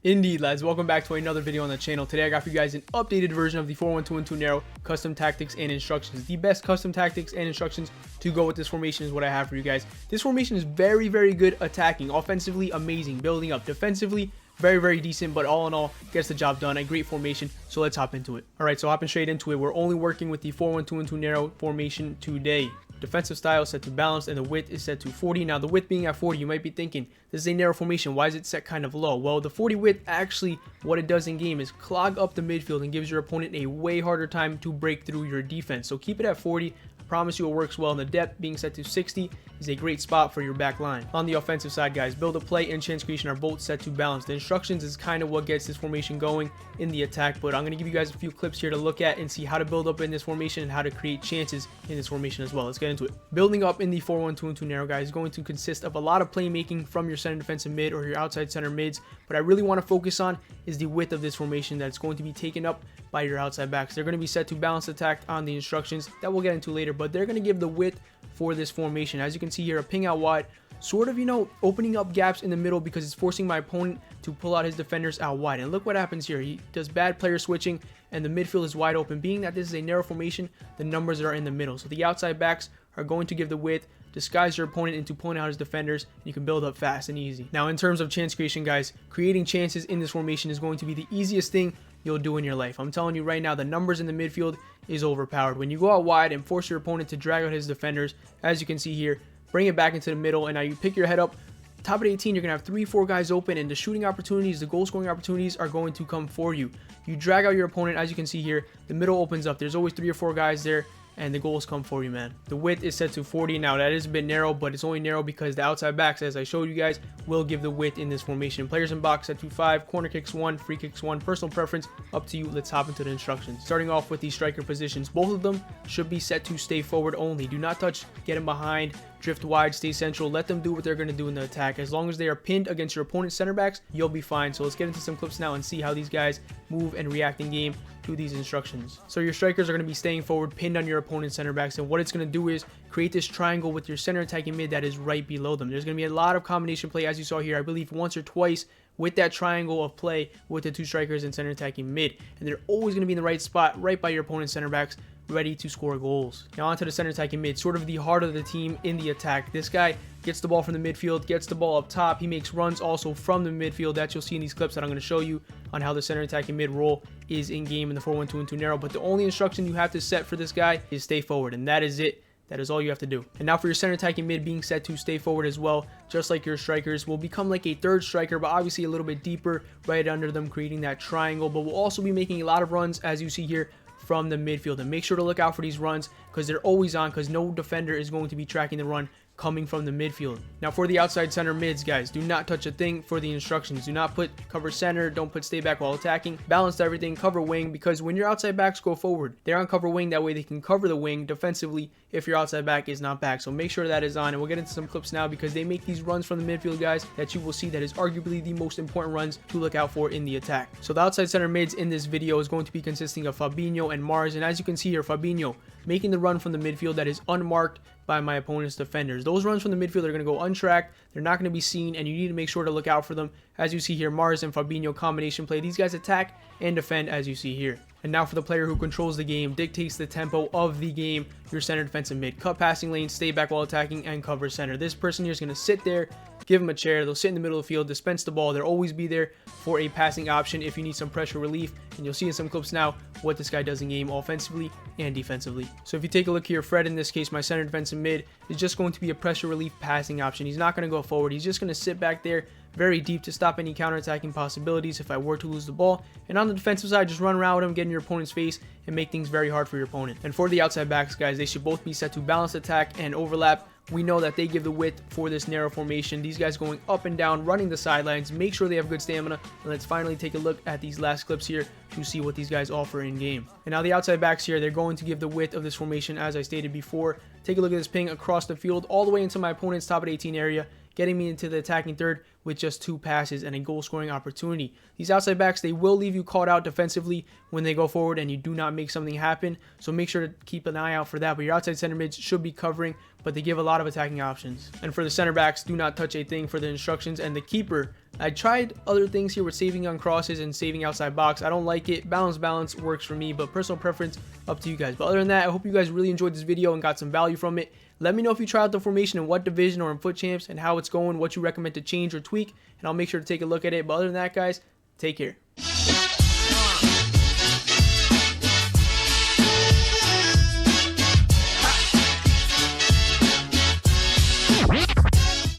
Indeed, lads, welcome back to another video on the channel. Today I got for you guys an updated version of the 4-1-2-2 narrow custom tactics and instructions. The best custom tactics and instructions to go with this formation is what I have for you guys. This formation is very good attacking, offensively amazing, building up, defensively very decent, but all in all gets the job done. A great formation, so let's hop into it. All right, so hopping straight into it, we're only working with the 4-1-2-2 narrow formation today. Defensive style set to balanced and the width is set to 40. Now the width being at 40, you might be thinking, this is a narrow formation, why is it set kind of low? Well, the 40 width actually, what it does in game is clog up the midfield and gives your opponent a way harder time to break through your defense. So keep it at 40. Promise you it works well, and the depth being set to 60 is a great spot for your back line. On the offensive side, guys, build a play and chance creation are both set to balance. The instructions is kind of what gets this formation going in the attack, but I'm going to give you guys a few clips here to look at and see how to build up in this formation and how to create chances in this formation as well. Let's get into it. Building up in the 4-1-2-2 narrow, guys, is going to consist of a lot of playmaking from your center defensive mid or your outside center mids, but I really want to focus on is the width of this formation that's going to be taken up by your outside backs. They're going to be set to balanced attack on the instructions that we'll get into later, but they're going to give the width for this formation. As you can see here, a ping out wide, sort of, opening up gaps in the middle because it's forcing my opponent to pull out his defenders out wide. And look what happens here. He does bad player switching and the midfield is wide open. Being that this is a narrow formation, the numbers are in the middle. So the outside backs are going to give the width, disguise your opponent into pulling out his defenders, and you can build up fast and easy. Now, in terms of chance creation, guys, creating chances in this formation is going to be the easiest thing you'll do in your life. I'm telling you right now, the numbers in the midfield is overpowered. When you go out wide and force your opponent to drag out his defenders, as you can see here, bring it back into the middle, and now you pick your head up, top of 18, you're going to have 3-4 guys open, and the shooting opportunities, the goal scoring opportunities are going to come for you. You drag out your opponent, as you can see here, the middle opens up. There's always 3 or 4 guys there, and the goals come for you, man. The width is set to 40. Now, that is a bit narrow, but it's only narrow because the outside backs, as I showed you guys, will give the width in this formation. Players in box set to 5, corner kicks 1, free kicks 1, personal preference, up to you. Let's hop into the instructions. Starting off with the striker positions, both of them should be set to stay forward only. Do not touch, get in behind, drift wide, stay central. Let them do what they're going to do in the attack. As long as they are pinned against your opponent's center backs, you'll be fine. So let's get into some clips now and see how these guys move and react in game to these instructions. So your strikers are going to be staying forward, pinned on your opponent's center backs, and what it's going to do is create this triangle with your center attacking mid that is right below them. There's going to be a lot of combination play, as you saw here, I believe once or twice, with that triangle of play with the 2 strikers and center attacking mid, and they're always going to be in the right spot, right by your opponent's center backs, ready to score goals. Now onto the center attacking mid, sort of the heart of the team in the attack. This guy gets the ball from the midfield, gets the ball up top. He makes runs also from the midfield that you'll see in these clips that I'm going to show you on how the center attacking mid role is in game in the 4-1-2-2 narrow. But the only instruction you have to set for this guy is stay forward, and that is it. That is all you have to do. And now for your center attacking mid being set to stay forward as well, just like your strikers, will become like a third striker, but obviously a little bit deeper right under them, creating that triangle. But we'll also be making a lot of runs, as you see here, from the midfield. And make sure to look out for these runs because they're always on, because no defender is going to be tracking the run coming from the midfield. Now for the outside center mids, guys, do not touch a thing for the instructions. Do not put cover center, don't put stay back while attacking. Balance everything, cover wing, because when your outside backs go forward, they're on cover wing. That way they can cover the wing defensively if your outside back is not back. So make sure that is on, and we'll get into some clips now because they make these runs from the midfield, guys, that you will see that is arguably the most important runs to look out for in the attack. So the outside center mids in this video is going to be consisting of Fabinho and Mars, and as you can see here, Fabinho making the run from the midfield that is unmarked by my opponent's defenders. Those runs from the midfield are going to go untracked. They're not going to be seen, and you need to make sure to look out for them. As you see here, Mars and Fabinho combination play. These guys attack and defend, as you see here. And now for the player who controls the game, dictates the tempo of the game, your center defensive mid. Cut passing lane, stay back while attacking, and cover center. This person here is going to sit there, give them a chair. They'll sit in the middle of the field, dispense the ball. They'll always be there for a passing option if you need some pressure relief. And you'll see in some clips now what this guy does in game offensively and defensively. So if you take a look here, Fred, in this case, my center defensive mid, is just going to be a pressure relief passing option. He's not going to go forward. He's just going to sit back there very deep to stop any counterattacking possibilities if I were to lose the ball. And on the defensive side, just run around with him, get in your opponent's face, and make things very hard for your opponent. And for the outside backs, guys, they should both be set to balanced attack and overlap. We know that they give the width for this narrow formation. These guys going up and down, running the sidelines. Make sure they have good stamina. And let's finally take a look at these last clips here to see what these guys offer in game. And now the outside backs here, they're going to give the width of this formation, as I stated before. Take a look at this ping across the field all the way into my opponent's top of 18 area, getting me into the attacking third with just 2 passes and a goal scoring opportunity. These outside backs, they will leave you caught out defensively when they go forward and you do not make something happen. So make sure to keep an eye out for that. But your outside center mids should be covering, but they give a lot of attacking options. And for the center backs, do not touch a thing for the instructions. And the keeper I tried other things here with saving on crosses and saving outside box. I don't like it. Balance works for me, but personal preference up to you guys. But other than that, I hope you guys really enjoyed this video and got some value from it. Let me know if you try out the formation in what division or in Fut Champs and how it's going, what you recommend to change or tweak, and I'll make sure to take a look at it. But other than that, guys, take care.